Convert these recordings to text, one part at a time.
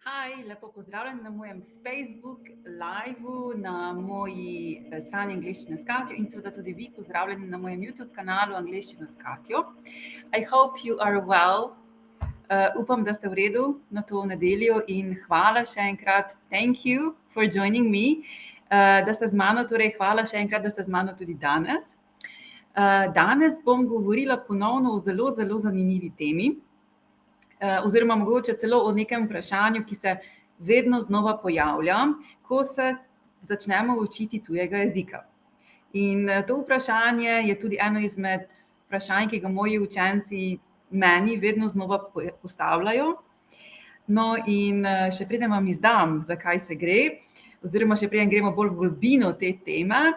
Hi, lepo pozdravljen na mojem Facebook liveu, na moji strani Angleščina s Katjo in seveda tudi vi pozdravljeni na mojem YouTube kanalu Angleščina s Katjo. I hope you are well. Upam, da ste v redu na to nedeljo in hvala še enkrat. Thank you for joining me. Da ste z mano, torej hvala še enkrat, da ste z mano tudi danes. Danes bom govorila ponovno o zelo, zelo zanimivi temi. Oziroma mogoče celo o nekem vprašanju, ki se vedno znova pojavlja, ko se začnemo učiti tujega jezika. In to vprašanje je tudi eno izmed vprašanj, ki ga moji učenci meni vedno znova postavljajo. No in še preden vam izdam, zakaj se gre, oziroma še preden gremo bolj v globino te teme,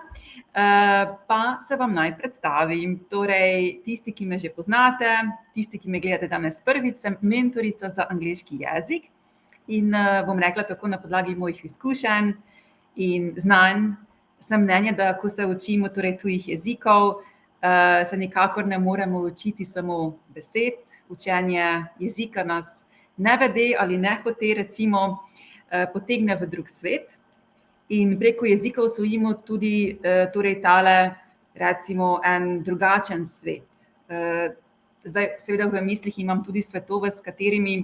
pa se vam naj predstavim. Torej, tisti, ki me že poznate, tisti, ki me gledate danes prvič, sem mentorica za angleški jezik in bom rekla tako na podlagi mojih izkušenj in znanj, sem mnenja, da ko se učimo torej tujih jezikov, se nikakor ne moremo učiti samo besed. Učenje jezika nas nevede ali nehote recimo potegne v drug svet. In preko jezika osvojimo tudi torej tale, recimo, en drugačen svet. Zdaj, seveda v mislih imam tudi svetove, s katerimi,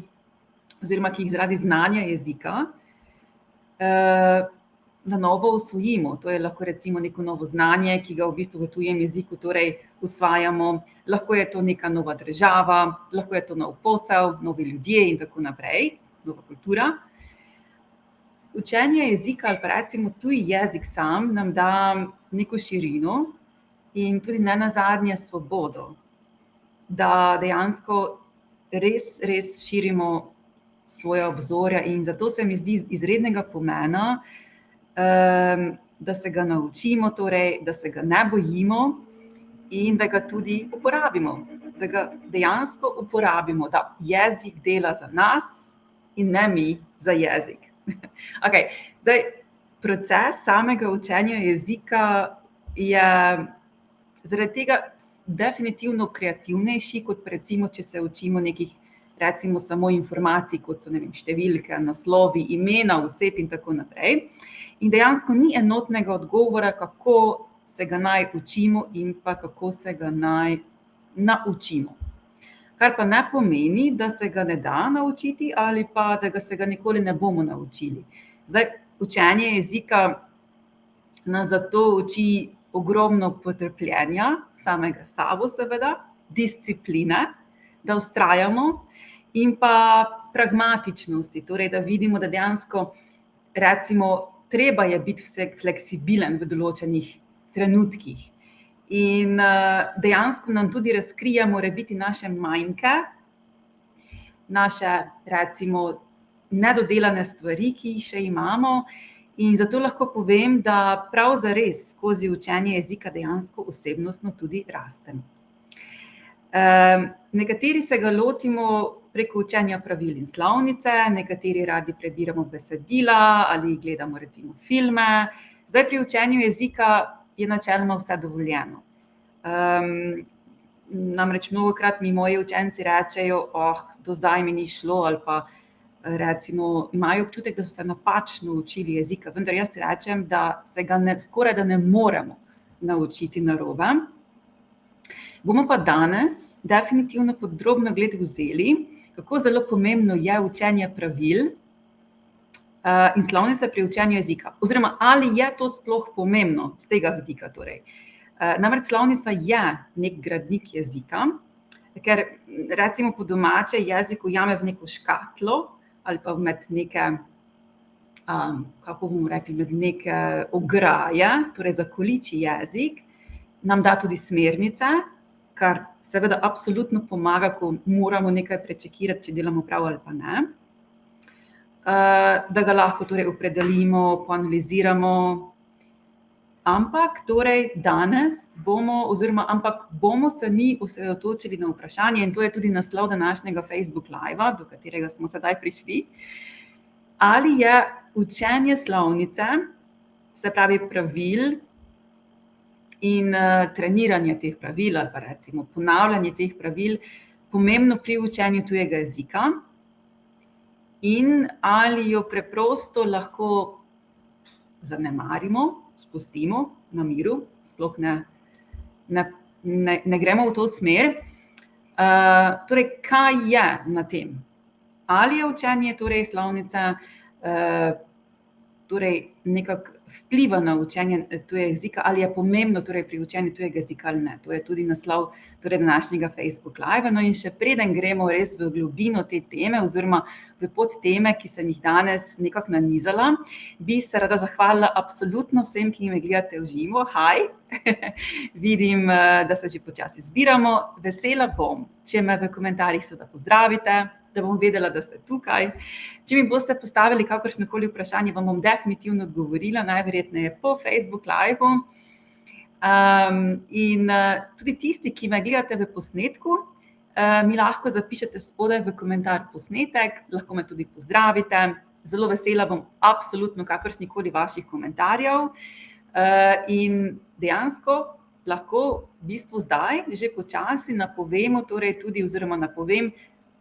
oziroma ki jih zaradi znanja jezika na novo osvojimo. To je lahko recimo neko novo znanje, ki ga v bistvu v tujem jeziku torej usvajamo. Lahko je to neka nova država, lahko je to nov posel, novi ljudje in tako naprej, nova kultura. Učenje jezika ali pa recimo tuji jezik sam nam da neko širino in tudi nenazadnje svobodo, da dejansko res širimo svoja obzorja in zato se mi zdi izrednega pomena, da se ga naučimo, torej, da se ga ne bojimo in da ga tudi uporabimo, da ga dejansko uporabimo, da jezik dela za nas in ne mi za jezik. Okay. Zdaj, proces samega učenja jezika je zaradi tega definitivno kreativnejši, kot recimo, če se učimo nekih recimo samo informacij, kot so, ne vem, številke, naslovi, imena, oseb in tako naprej. In dejansko ni enotnega odgovora, kako se ga naj učimo in pa kako se ga naj naučimo. Kar pa ne pomeni, da se ga ne da naučiti ali pa da se ga nikoli ne bomo naučili. Zdaj, učenje jezika nas zato uči ogromno potrpljenja, samega sabo seveda, discipline, da vztrajamo in pa pragmatičnosti, torej da vidimo, da dejansko recimo treba je biti fleksibilen v določenih trenutkih. In dejansko nam tudi razkrije morebiti naše manjke, naše recimo nedodelane stvari, ki jih še imamo. In zato lahko povem, da prav zares skozi učenje jezika dejansko osebnostno tudi rastemo. Nekateri se ga lotimo preko učenja pravil in slovnice, nekateri radi prebiramo besedila ali gledamo recimo filme. Zdaj, pri učenju jezika je načeloma vse dovoljeno. Namreč mnogokrat mi moji učenci rečejo, do zdaj mi ni šlo, ali pa recimo imajo občutek, da so se napačno učili jezika, vendar jaz rečem, da se ga skoraj da ne moremo naučiti narobe. Bomo pa danes definitivno pod drobnogled vzeli, kako zelo pomembno je učenje pravil in slovnice pri učenju jezika. Oziroma, ali je to sploh pomembno z tega vidika torej. Namreč slovnica je nek gradnik jezika, ker recimo po domače jezik ujame v neko škatlo ali pa med neke, kako bomo rekli, med neke ograje, torej zakoliči jezik, nam da tudi smernice, kar seveda absolutno pomaga, ko moramo nekaj prečekirati, če delamo prav ali pa ne. Da ga lahko torej opredelimo, poanaliziramo. Ampak torej danes bomo se mi osredotočili na vprašanje, in to je tudi naslov današnjega Facebook livea, do katerega smo sedaj prišli, ali je učenje slovnice, se pravi pravil in treniranje teh pravil ali pa recimo ponavljanje teh pravil, pomembno pri učenju tujega jezika. in ali jo preprosto lahko zanemarimo, spustimo na miru, sploh ne gremo v to smer. Torej, kaj je na tem? Ali je učenje torej slovnice torej nekako vpliva na učenje tujega jezika, ali je pomembno torej pri učenju tujega jezika ali ne. To je tudi naslov torej današnjega Facebook Live. No in še preden gremo res v globino te teme oziroma v podteme, ki sem jih danes nekako nanizala, bi se rada zahvalila absolutno vsem, ki me gledate v živo. Hi! Vidim, da se že počasi zbiramo. Vesela bom, če me v komentarjih seveda pozdravite, da bom vedela, da ste tukaj. Če mi boste postavili kakršnokoli vprašanje, vam bom definitivno odgovorila, najverjetneje po Facebook Live-u. In tudi tisti, ki me gledate v posnetku, mi lahko zapišete spodaj v komentar posnetek, lahko me tudi pozdravite. Zelo vesela bom absolutno kakršnikoli vaših komentarjev. In dejansko lahko v bistvu zdaj že počasi napovemo, torej tudi oziroma napovem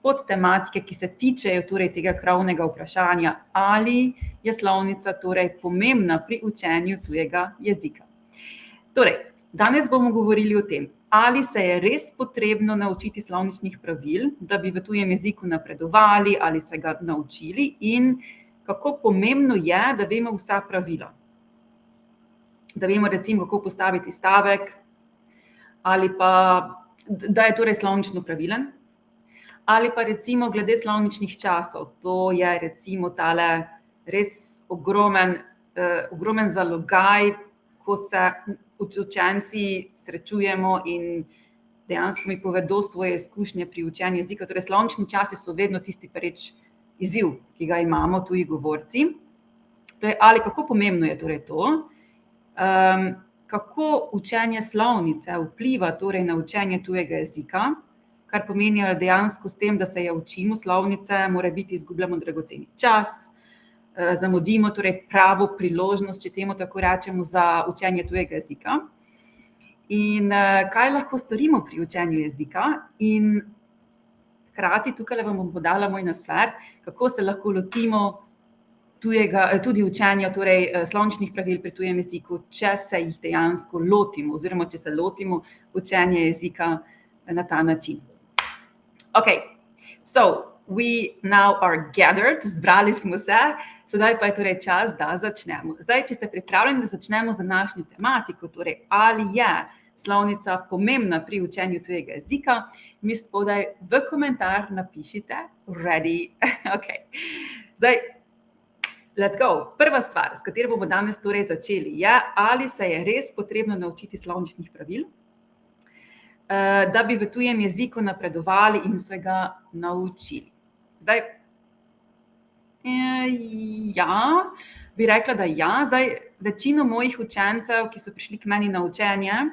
podtematike, ki se tičejo torej tega krovnega vprašanja, ali je slovnica torej pomembna pri učenju tujega jezika. Torej, danes bomo govorili o tem, ali se je res potrebno naučiti slovničnih pravil, da bi v tujem jeziku napredovali ali se ga naučili, in kako pomembno je, da vemo vsa pravila. Da vemo recimo, kako postaviti stavek, ali pa, da je torej slovnično pravilen, ali pa recimo glede slovničnih časov. To je recimo tale res ogromen zalogaj, ko se učenci srečujemo in dejansko mi povedo svoje izkušnje pri učenju jezika. Torej, slovnični časi so vedno tisti pereč izziv, ki ga imamo tuji govorci. Torej, ali kako pomembno je torej to? Kako učenje slovnice vpliva torej na učenje tujega jezika, kar pomeni dejansko s tem, da se je učimo slovnice, morebiti izgubljamo dragoceni čas, zamudimo torej pravo priložnost, če temu tako rečemo, za učenje tujega jezika. In kaj lahko storimo pri učenju jezika? In hkrati tukaj vam bom podala moj nasvet, kako se lahko lotimo tudi učenja torej slovničnih pravil pri tujem jeziku, če se jih dejansko lotimo oziroma če se lotimo učenja jezika na ta način. Okay, so we now are gathered, zbrali smo se, sedaj pa je torej čas, da začnemo. Zdaj, če ste pripravljeni, da začnemo z današnjo tematiko, torej ali je slovnica pomembna pri učenju tujega jezika, mi spodaj v komentar napišite ready. Okay. Zdaj, let's go. Prva stvar, s katero bomo danes torej začeli, je, ali se je res potrebno naučiti slovničnih pravil, da bi v tujem jeziku napredovali in se ga naučili. Zdaj, ja, bi rekla, da ja. Zdaj, večino mojih učencev, ki so prišli k meni na učenje,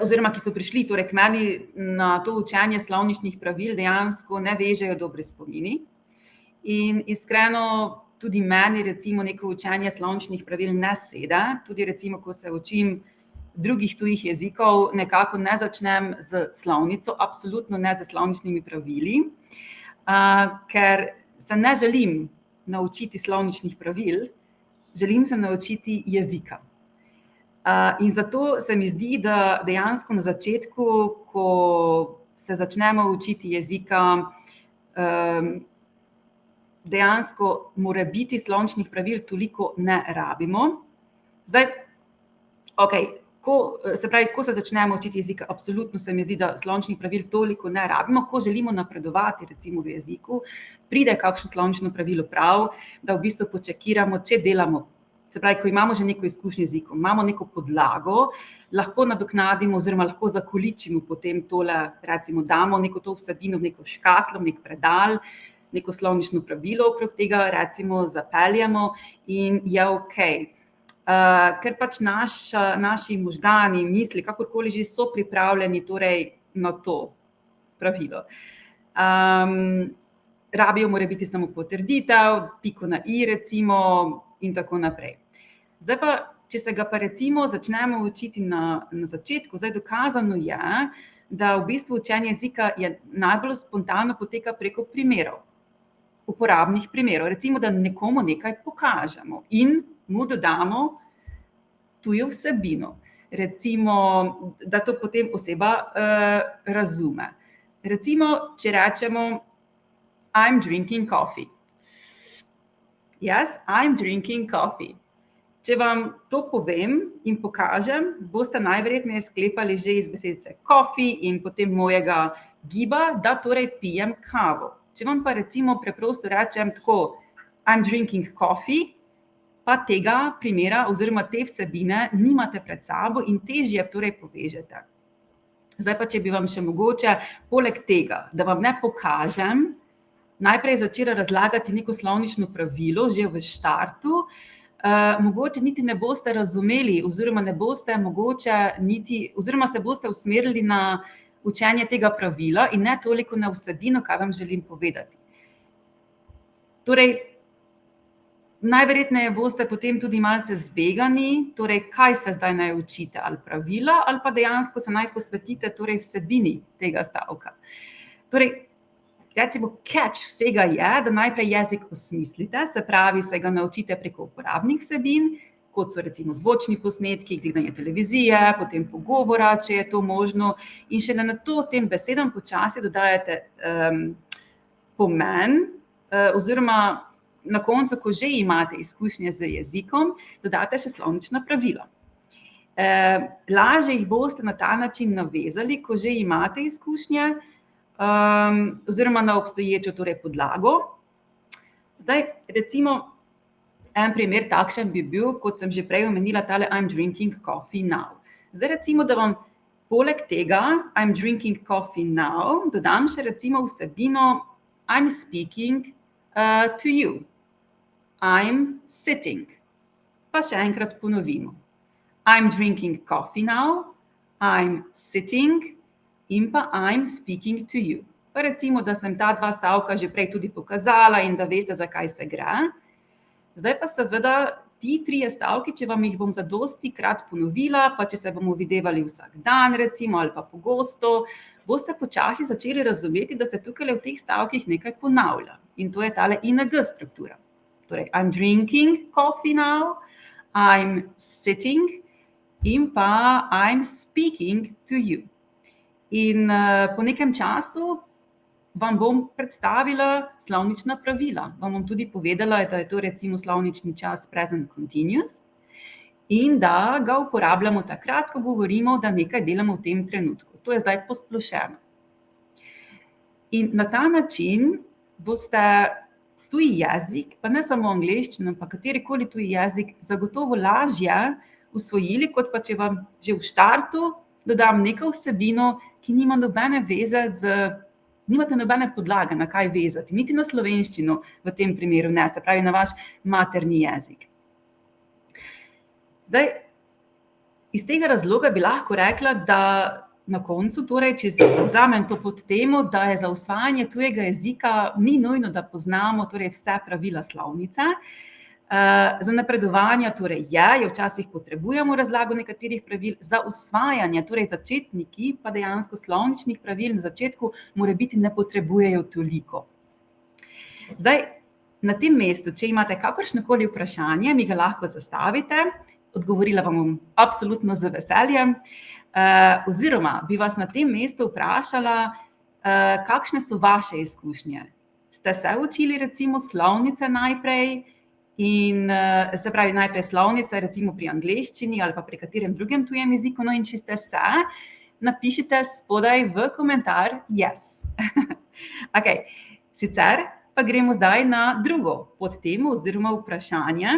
oziroma ki so prišli torej k meni na to učenje slovničnih pravil, dejansko ne vežejo dobre spomini. In iskreno tudi meni recimo neko učenje slovničnih pravil ne sede. Tudi recimo, ko se učim drugih tujih jezikov, nekako ne začnem z slovnico, absolutno ne z slovničnimi pravili, ker se ne želim naučiti slovničnih pravil, želim se naučiti jezika. In zato se mi zdi, da dejansko na začetku, ko se začnemo učiti jezika, dejansko mora biti slovničnih pravil toliko ne rabimo. Zdaj, okej, ko se začnemo učiti jezika, absolutno se mi zdi, da slovničnih pravil toliko ne rabimo. Ko želimo napredovati recimo v jeziku, pride kakšno slovnično pravilo prav, da v bistvu počekiramo, če delamo. Se pravi, ko imamo že neko izkušnjo z jezikom, imamo neko podlago, lahko nadoknadimo oziroma lahko zakoličimo potem tole, recimo damo neko to vsebino v neko škatlo, nek predal, neko slovnično pravilo okrog tega, recimo zapeljemo in je okej. Ker pač naši možgani, misli, kakorkoli že so pripravljeni torej na to pravilo. Rabijo mora biti samo potrditev, piko na i recimo in tako naprej. Zdaj pa, če se ga pa recimo začnemo učiti na začetku, zdaj dokazano je, da v bistvu učenje jezika je najbolj spontano poteka preko primerov, uporabnih primerov. Recimo, da nekomu nekaj pokažemo in mu dodamo tujo vsebino. Recimo, da to potem oseba razume. Recimo, če rečemo I'm drinking coffee. Yes, I'm drinking coffee. Če vam to povem in pokažem, boste najverjetneje sklepali že iz besedice coffee in potem mojega giba, da torej pijem kavo. Če vam pa recimo preprosto rečem tako I'm drinking coffee, pa tega primera oziroma te vsebine nimate pred sabo in težje torej povežete. Zdaj pa, če bi vam še mogoče poleg tega, da vam ne pokažem, najprej začela razlagati neko slovnično pravilo že v štartu, mogoče niti ne boste razumeli oziroma ne boste mogoče niti, oziroma se boste usmerili na učenje tega pravila in ne toliko na vsebino, kaj vam želim povedati. Torej, najverjetneje boste potem tudi malce zbegani, torej kaj se zdaj naj učite, ali pravila, ali pa dejansko se naj posvetite torej vsebini tega stavka. Torej, recimo catch vsega je, da najprej jezik osmislite, se pravi, se ga naučite preko uporabnih vsebin, kot so recimo zvočni posnetki, gledanje televizije, potem pogovora, če je to možno, in šele nato tem besedam počasi dodajate pomen, oziroma na koncu, ko že imate izkušnje z jezikom, dodate še slovnična pravila. Lažje jih boste na ta način navezali, ko že imate izkušnje, oziroma na obstoječo torej podlago. Zdaj, recimo, en primer takšen bi bil, kot sem že prej omenila, tale I'm drinking coffee now. Zdaj, recimo, da vam poleg tega I'm drinking coffee now dodam še recimo vsebino I'm speaking to you. I'm sitting. Pa še enkrat ponovimo. I'm drinking coffee now, I'm sitting in pa I'm speaking to you. Pa recimo, da sem ta dva stavka že prej tudi pokazala in da veste, zakaj se gre. Zdaj pa seveda ti trije stavki, če vam jih bom zadosti krat ponovila, pa če se bomo videvali vsak dan recimo ali pa pogosto, boste počasi začeli razumeti, da se tukaj v teh stavkih nekaj ponavlja. In to je tale ING struktura. Torej, I'm drinking coffee now, I'm sitting in pa I'm speaking to you. In po nekem času vam bom predstavila slovnična pravila. Vam bom tudi povedala, da je to recimo slovnični čas present continuous in da ga uporabljamo takrat, ko govorimo, da nekaj delamo v tem trenutku. To je zdaj posplošeno. In na ta način boste tuji jezik, pa ne samo angleščino, pa katerikoli tuji jezik, zagotovo lažje usvojili, kot pa če vam že v štartu dodam neko vsebino, ki nima nobene veze nimate nobene podlage, na kaj vezati, niti na slovenščino v tem primeru ne, se pravi na vaš materni jezik. Zdaj, iz tega razloga bi lahko rekla, da na koncu, torej, če vzamem to pod temo, da je za usvajanje tujega jezika ni nujno, da poznamo torej vse pravila slovnice. Za napredovanja torej je včasih potrebujemo razlago nekaterih pravil, za usvajanje, torej začetniki, pa dejansko slovničnih pravil na začetku morebiti ne potrebujejo toliko. Zdaj, na tem mestu, če imate kakršnokoli vprašanje, mi ga lahko zastavite, odgovorila vam bom absolutno z veseljem, oziroma bi vas na tem mestu vprašala, kakšne so vaše izkušnje. Ste se učili recimo slovnice najprej, in se pravi najprej slovnice recimo pri angleščini ali pa pri katerem drugem tujem jeziku, no in če ste se, napišite spodaj v komentar yes. Okay. Sicer pa gremo zdaj na drugo podtemo oziroma vprašanje,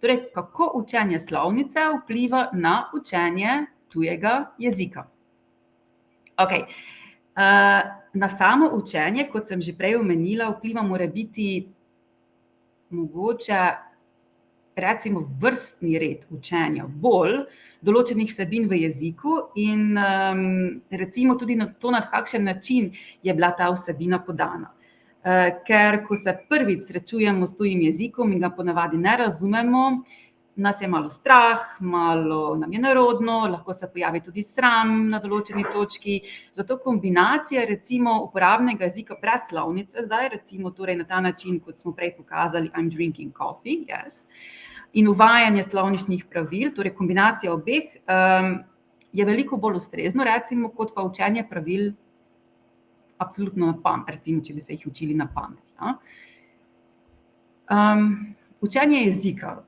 torej kako učenje slovnice vpliva na učenje tujega jezika. Okay. Na samo učenje, kot sem že prej omenila, vpliva morebiti mogoče recimo vrstni red učenja bolj določenih vsebin v jeziku in recimo tudi na to, na kakšen način je bila ta vsebina podana. Ker ko se prvič srečujemo s tujim jezikom in ga ponavadi ne razumemo, nas je malo strah, malo nam je nerodno, lahko se pojavi tudi sram na določeni točki. Zato kombinacija recimo uporabnega jezika brez slovnice, zdaj recimo torej na ta način, kot smo prej pokazali, I'm drinking coffee, yes, in uvajanje slovničnih pravil, torej kombinacija obeh, je veliko bolj ustrezno, recimo, kot pa učenje pravil absolutno na pamet, recimo, če bi se jih učili na pamet. Ja. Učenje jezika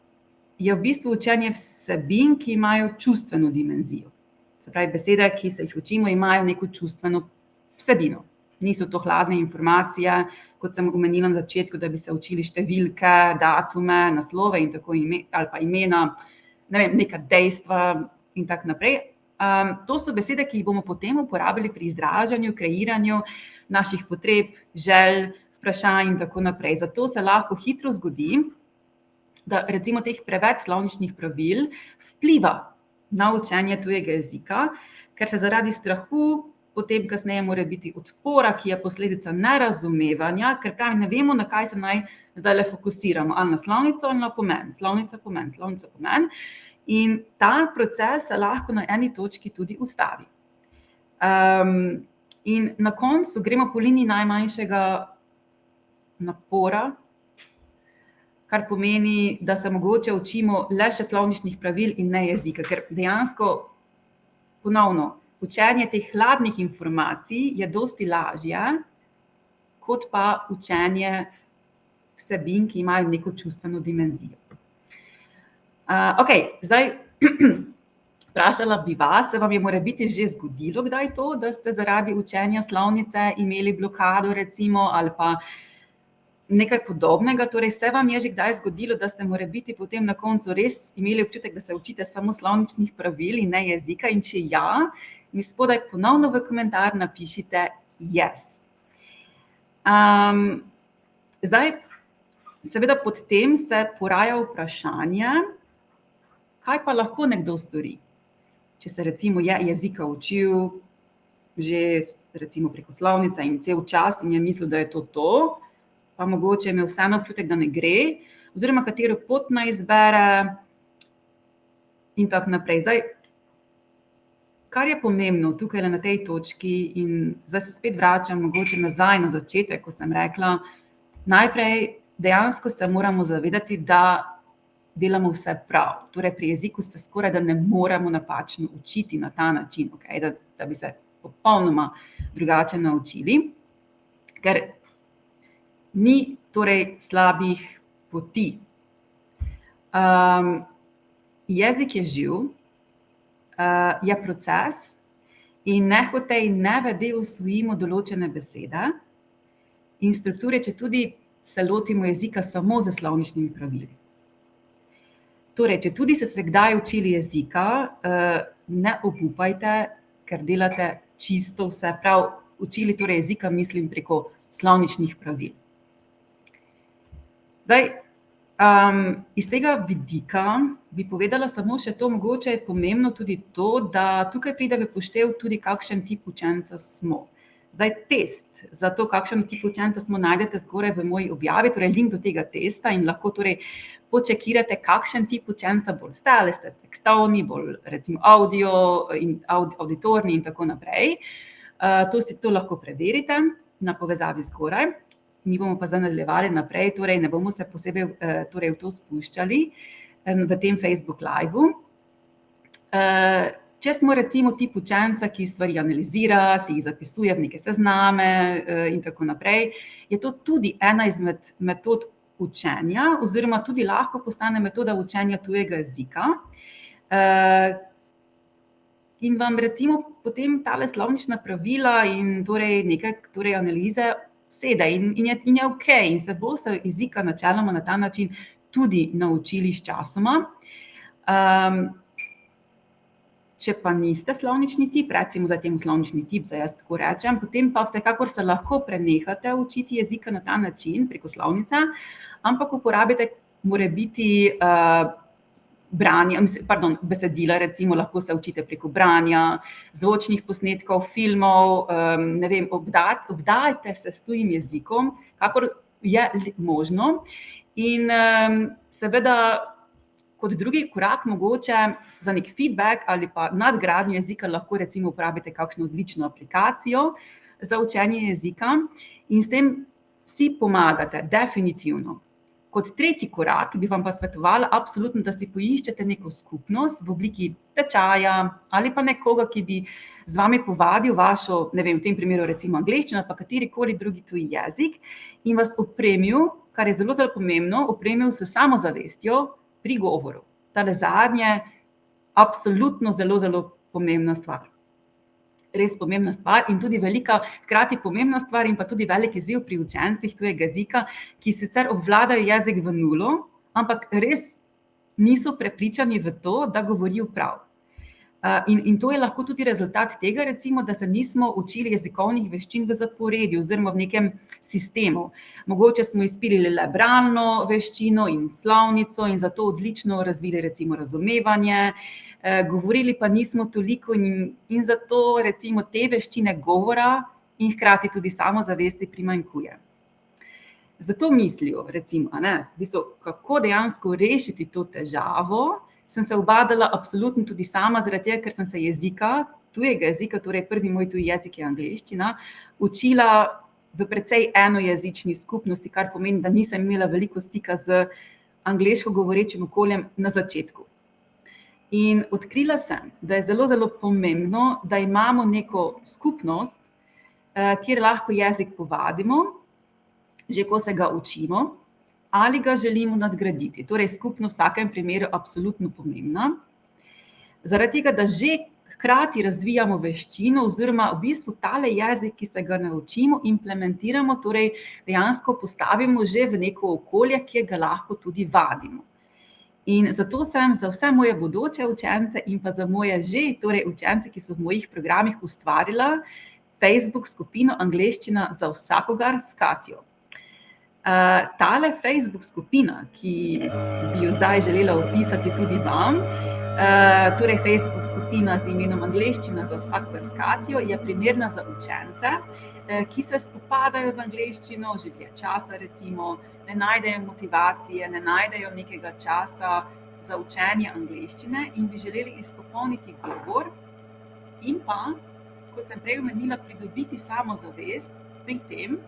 je v bistvu učenje vsebin, ki imajo čustveno dimenzijo. Se pravi, besede, ki se jih učimo, imajo neko čustveno vsebino. Niso to hladne informacije, kot sem omenila na začetku, da bi se učili številke, datume, naslove in tako ali pa imena, ne vem, neka dejstva in tako naprej. To so besede, ki jih bomo potem uporabili pri izražanju, kreiranju naših potreb, želj, vprašanj in tako naprej. Zato se lahko hitro zgodi, da recimo teh preveč slovničnih pravil vpliva na učenje tujega jezika, ker se zaradi strahu potem kasneje mora biti odpora, ki je posledica nerazumevanja, ker pravi, ne vemo, na kaj se naj zdaj fokusiramo, ali na slovnico ali na pomen, slovnica, pomen, slovnica, pomen. In ta proces se lahko na eni točki tudi ustavi. In na koncu gremo po liniji najmanjšega napora, kar pomeni, da se mogoče učimo le še slovničnih pravil in ne jezika, ker dejansko ponovno učenje teh hladnih informacij je dosti lažje, kot pa učenje vsebin, ki imajo neko čustveno dimenzijo. Okej, zdaj vprašala bi vas, se vam je morebiti že zgodilo kdaj to, da ste zaradi učenja slovnice imeli blokado recimo ali pa nekaj podobnega, torej se vam je že kdaj zgodilo, da ste morebiti potem na koncu res imeli občutek, da se učite samo slovničnih pravil in ne jezika, in če ja, mi spodaj ponovno v komentar napišite yes. Zdaj, seveda pod tem se poraja vprašanje, kaj pa lahko nekdo stori, če se recimo je jezika učil že recimo preko slovnice in cel čas in je mislil, da je to, pa mogoče imel vseeno občutek, da ne gre, oziroma katero pot naj izbere in tako naprej. Zdaj, kar je pomembno tukaj na tej točki, in zdaj se spet vračam mogoče nazaj na začetek, ko sem rekla, najprej dejansko se moramo zavedati, da delamo vse prav. Torej pri jeziku se skoraj da ne moremo napačno učiti na ta način, okay? Da bi se popolnoma drugače naučili, ker ni torej slabih poti. Jezik je živ, je proces in nehote in nevede usvojimo določene besede in strukture, če tudi se lotimo jezika samo z slovničnimi pravili. Torej, če tudi ste se kdaj učili jezika, ne obupajte, ker delate čisto vse prav. Učili torej jezika, mislim, preko slovničnih pravil. Zdaj, iz tega vidika bi povedala samo še to, mogoče je pomembno tudi to, da tukaj pride v poštev tudi kakšen tip učenca smo. Zdaj, test za to, kakšen tip učenca smo, najdete zgoraj v moji objavi, torej link do tega testa, in lahko torej počekirate, kakšen tip učenca bolj ste, ali ste tekstovni, bolj recimo audio in auditorni in tako naprej. To lahko preverite na povezavi zgoraj. Mi bomo pa zdaj nadaljevali naprej, torej ne bomo se posebej v to spuščali v tem Facebook live-u. Če smo recimo tip učenca, ki stvari analizira, si jih zapisuje v neke sezname in tako naprej, je to tudi ena izmed metod učenja, oziroma tudi lahko postane metoda učenja tujega jezika. In vam recimo potem tale slovnična pravila in torej nekaj analize sede in je okej, in se boste jezika načeloma na ta način tudi naučili s časoma. Če pa niste slovnični tip, recimo za tem slovnični tip, zdaj jaz tako rečem, potem pa vsekakor se lahko prenehate učiti jezika na ta način preko slovnice, ampak uporabite morebiti besedila, recimo lahko se učite preko branja, zvočnih posnetkov, filmov, ne vem, obdajte se s tujim jezikom, kakor je možno, in seveda kot drugi korak mogoče za nek feedback ali pa nadgradnjo jezika lahko recimo uporabite kakšno odlično aplikacijo za učenje jezika in s tem si pomagate, definitivno. Kot tretji korak bi vam pa svetovala absolutno, da si poiščete neko skupnost v obliki tečaja ali pa nekoga, ki bi z vami povadil vašo, ne vem, v tem primeru recimo angleščino, pa katerikoli drugi tuji jezik in vas opremil, kar je zelo, zelo pomembno, opremil s samozavestjo pri govoru. Tale zadnje, absolutno zelo, zelo pomembna stvar. Res pomembna stvar in tudi velika, hkrati pomembna stvar in pa tudi velik izziv pri učencih tujega jezika, ki sicer obvladajo jezik v nulo, ampak res niso prepričani v to, da govorijo prav. In to je lahko tudi rezultat tega, recimo, da se nismo učili jezikovnih veščin v zaporedju oziroma v nekem sistemu. Mogoče smo izpilili le bralno veščino in slovnico in zato odlično razvili recimo razumevanje, govorili pa nismo toliko in zato recimo te veščine govora in hkrati tudi samozavesti primanjkuje. Zato mislijo, recimo, kako dejansko rešiti to težavo, sem se ubadala absolutno tudi sama, zaradi tega, ker sem se tujega jezika, torej prvi moj tuji jezik je angleščina, učila v precej enojezični skupnosti, kar pomeni, da nisem imela veliko stika z angleško govorečim okoljem na začetku. In odkrila sem, da je zelo, zelo pomembno, da imamo neko skupnost, kjer lahko jezik povadimo, že ko se ga učimo, ali ga želimo nadgraditi. Torej, skupnost v vsakem primeru absolutno pomembna. Zaradi tega, da že hkrati razvijamo veščino oziroma v bistvu tale jezik, ki se ga naučimo, implementiramo, torej dejansko postavimo že v neko okolje, kjer ga lahko tudi vadimo. In zato sem za vse moje bodoče učence in pa za moje torej učence, ki so v mojih programih, ustvarila Facebook skupino Angleščina za vsakogar s Katjo. Tale Facebook skupina, ki bi jo zdaj želela opisati tudi vam, torej Facebook skupina z imenom Angleščina za vsakogar s Katjo, je primerna za učence, ki se spopadajo z angleščino že dlje časa, recimo, ne najdejo motivacije, ne najdejo nekega časa za učenje angleščine in bi želeli izpopolniti govor in pa, kot sem prej omenila, pridobiti samozavest pri tem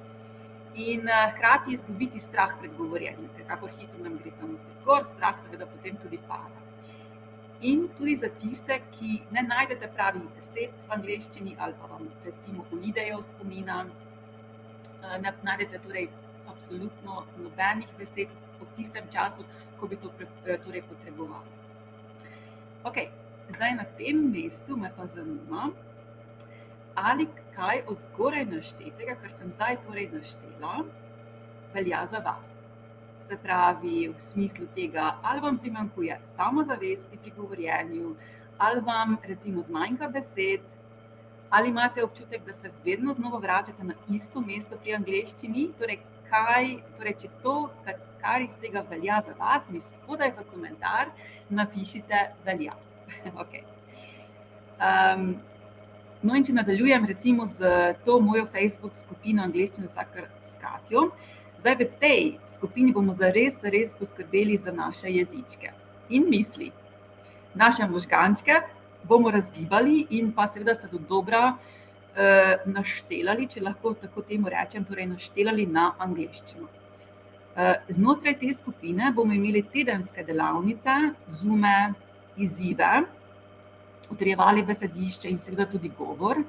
in hkrati izgubiti strah pred govorjenjem, ker kakor hitro nam gre samozavest gor, strah seveda potem tudi pada. In tudi za tiste, ki ne najdete pravih besed v angleščini ali pa vam recimo uidejo spomina, ne najdete torej absolutno nobenih besed v tistem času, ko bi to torej potrebovali. Okej, zdaj na tem mestu me pa zanima, ali kaj od zgoraj naštetega, kar sem zdaj torej naštela, velja za vas. Se pravi, v smislu tega, ali vam primanjkuje samozavesti pri govorjenju, ali vam recimo zmanjka besed, ali imate občutek, da se vedno znova vračate na isto mesto pri angleščini, torej če to, kar iz tega velja za vas, mi spodaj v komentar napišite velja. Okay. No in če nadaljujem recimo z to mojo Facebook skupino Angleščina za vsakogar s Katjo, zdaj v tej skupini bomo zares poskrbeli za naše jezičke in misli. Naše možgančke bomo razgibali in pa seveda se dodobra naštelali, če lahko tako temu rečem, torej naštelali na angleščino. Znotraj te skupine bomo imeli tedenske delavnice, zume, izzive, utrjevali besedišče in seveda tudi govor.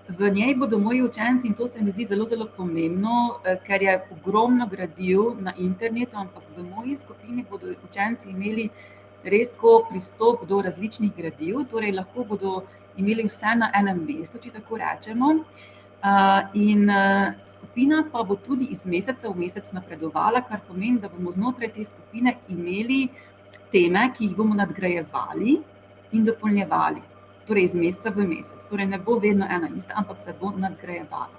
V njej bodo moji učenci, in to se mi zdi zelo, zelo pomembno, ker je ogromno gradiv na internetu, ampak v moji skupini bodo učenci imeli res tako pristop do različnih gradiv, torej lahko bodo imeli vse na enem mestu, če tako rečemo. In skupina pa bo tudi iz meseca v mesec napredovala, kar pomeni, da bomo znotraj te skupine imeli teme, ki jih bomo nadgrajevali in dopolnjevali, torej iz meseca v mesec. Torej ne bo vedno ena ista, ampak se bo nadgrajevala.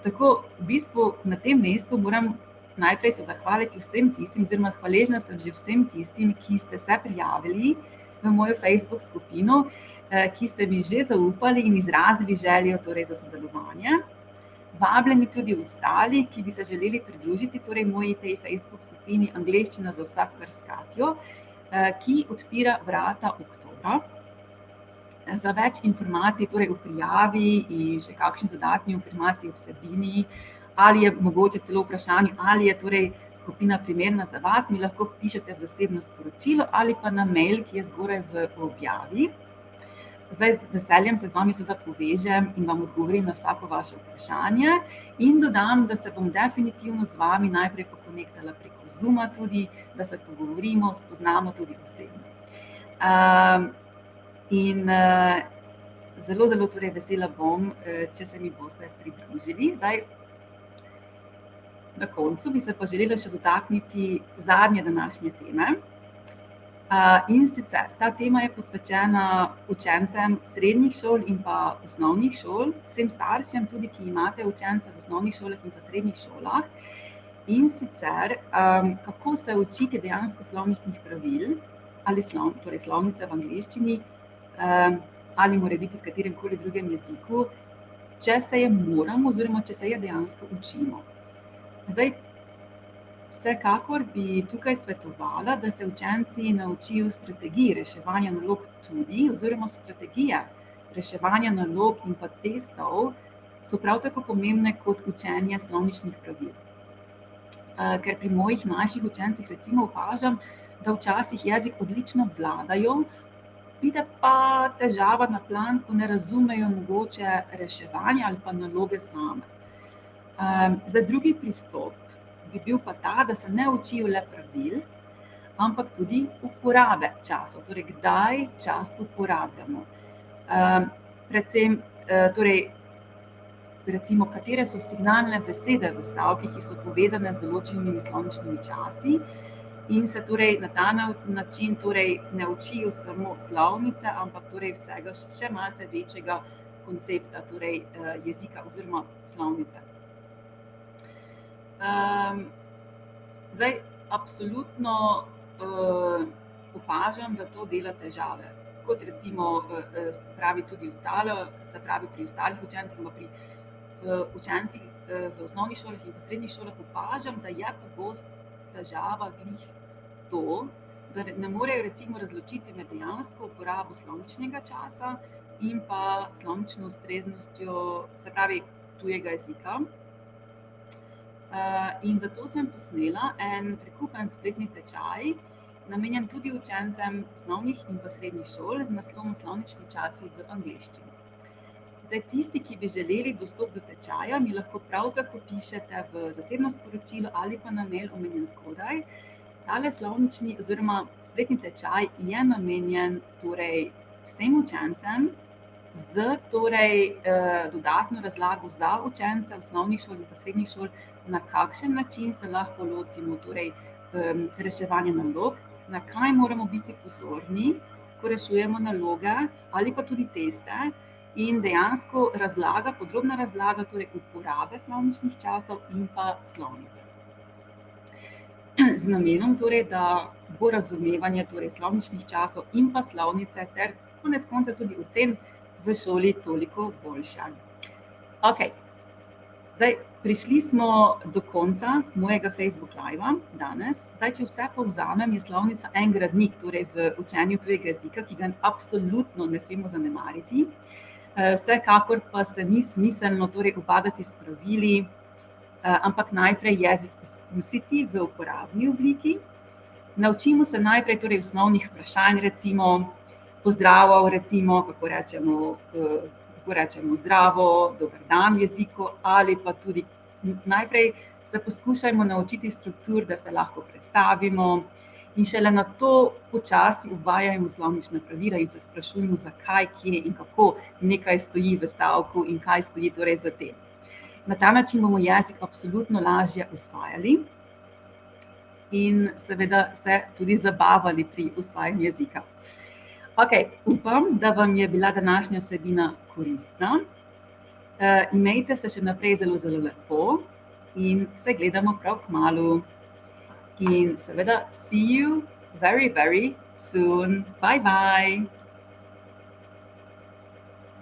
Tako, v bistvu na tem mestu moram najprej se zahvaliti vsem tistim, oziroma hvaležna sem že vsem tistim, ki ste se prijavili v mojo Facebook skupino, ki ste mi že zaupali in izrazili željo torej za sodelovanje. Vabljeni tudi ostali, ki bi se želeli pridružiti torej moji tej Facebook skupini Angleščina za vsak, kar s Katjo, ki odpira vrata oktobra. Za več informacij torej o prijavi in še kakšni dodatni informaciji o vsebini, ali je mogoče celo vprašanje, ali je torej skupina primerna za vas, mi lahko pišete v zasebno sporočilo ali pa na mail, ki je zgoraj v objavi. Zdaj z veseljem se z vami seveda povežem in vam odgovorim na vsako vaše vprašanje in dodam, da se bom definitivno z vami najprej pokonektala preko Zooma tudi, da se pogovorimo, spoznamo tudi osebno. Zelo, zelo torej vesela bom, če se mi boste pridružili. Zdaj, na koncu bi se pa želela še dotakniti zadnje današnje teme. In sicer, ta tema je posvečena učencem srednjih šol in pa osnovnih šol, vsem staršem tudi, ki imate učence v osnovnih šolah in pa srednjih šolah. In sicer, kako se učiti dejansko slovničnih pravil, ali torej slovnice v angleščini, ali morebiti v katerem koli drugem jeziku, če se je moramo oziroma če se je dejansko učimo. Zdaj, vsekakor bi tukaj svetovala, da se učenci naučijo strategij reševanja nalog tudi, oziroma strategije reševanja nalog in pa testov so prav tako pomembne kot učenje slovničnih pravil. Ker pri mojih mlajših učencih recimo opažam, da včasih jezik odlično vladajo, pride pa težava na plan, ko ne razumejo mogoče reševanja ali pa naloge same. Zdaj, drugi pristop bi bil pa ta, da se ne učijo le pravil, ampak tudi uporabe časov, torej kdaj čas uporabljamo. Predvsem, torej, recimo, katere so signalne besede v stavkih, ki so povezane z določenimi slovničnimi časi, in se torej na ta način torej ne učijo samo slovnice, ampak torej vsega še malce večjega koncepta, torej jezika oziroma slovnice. Zdaj, absolutno opažam, da to dela težave. Kot recimo, se pravi tudi pri ostalih učencih, pa pri učencih v osnovnih šolah in pa srednjih šolah opažam, da je pogost težava glih to, da ne morejo recimo razločiti med dejansko uporabo slovničnega časa in pa slovnično ustreznostjo, se pravi tujega jezika. In zato sem posnela en prikupen spletni tečaj, namenjen tudi učencem osnovnih in pa srednjih šol z naslovom Slovnični časi v angleščini. Zdaj, tisti, ki bi želeli dostop do tečaja, mi lahko prav tako pišete v zasebno sporočilo ali pa na mail omenjen spodaj. Tale slovnični oziroma spletni tečaj je namenjen torej vsem učencem z torej dodatno razlago za učence osnovnih šol in pa srednjih šol, na kakšen način se lahko lotimo torej reševanja nalog, na kaj moramo biti pozorni, ko rešujemo naloge ali pa tudi teste, in dejansko podrobna razlaga torej uporabe slovničnih časov in pa slovnice. Z namenom torej, da bo razumevanje torej slovničnih časov in pa slovnice ter konec koncev tudi ocen v šoli toliko boljša. Okej. Zdaj, prišli smo do konca mojega Facebook live danes. Zdaj, če vse povzamem, je slovnica en gradnik torej v učenju tujega jezika, ki ga absolutno ne smemo zanemariti. Vsekakor pa se ni smiselno torej ubadati s pravili, ampak najprej jezik izkusiti v uporabni obliki. Naučimo se najprej torej osnovnih vprašanj, recimo pozdravov, recimo, kako rečemo zdravo, dober dan v jeziku, ali pa tudi najprej se poskušajmo naučiti struktur, da se lahko predstavimo, in šele nato počasi uvajajmo slovnična pravila in se sprašujemo, zakaj, kje in kako nekaj stoji v stavku in kaj stoji torej za tem. Na ta način bomo jezik absolutno lažje usvajali in seveda se tudi zabavali pri usvajanju jezika. Okej, upam, da vam je bila današnja vsebina koristna. Imejte se še naprej zelo, zelo lepo in se gledamo prav kmalu. In seveda, see you very, very soon. Bye, bye.